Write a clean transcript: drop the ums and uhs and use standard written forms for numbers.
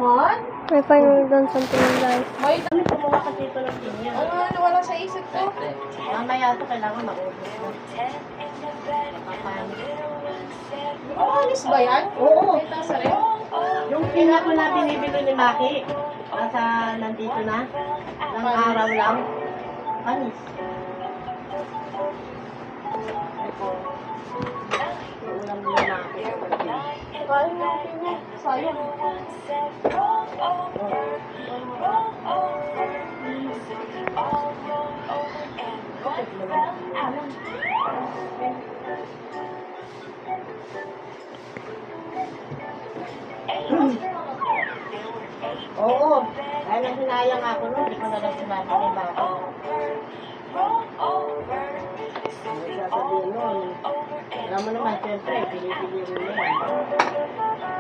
naman? May final dance something like. May Ano kumuha ka dito ng pinya? ano, wala sa isip ko. Mamaya ito kailangan maubos mo. Papapanis. Alis ba yan? Oo. Kita sa rin. Yung pinya ko na binibili ni Maki, nandito na. Ng araw lang. Panis. Ulam ni Maki. Sayang natin niya. Sayang. Oo. Dahil nang hinayang ako nun, hindi ko na lang sinabi ni Maki. Ano sasabihin nun? Alam mo naman, siyempre, pinipili mo yan.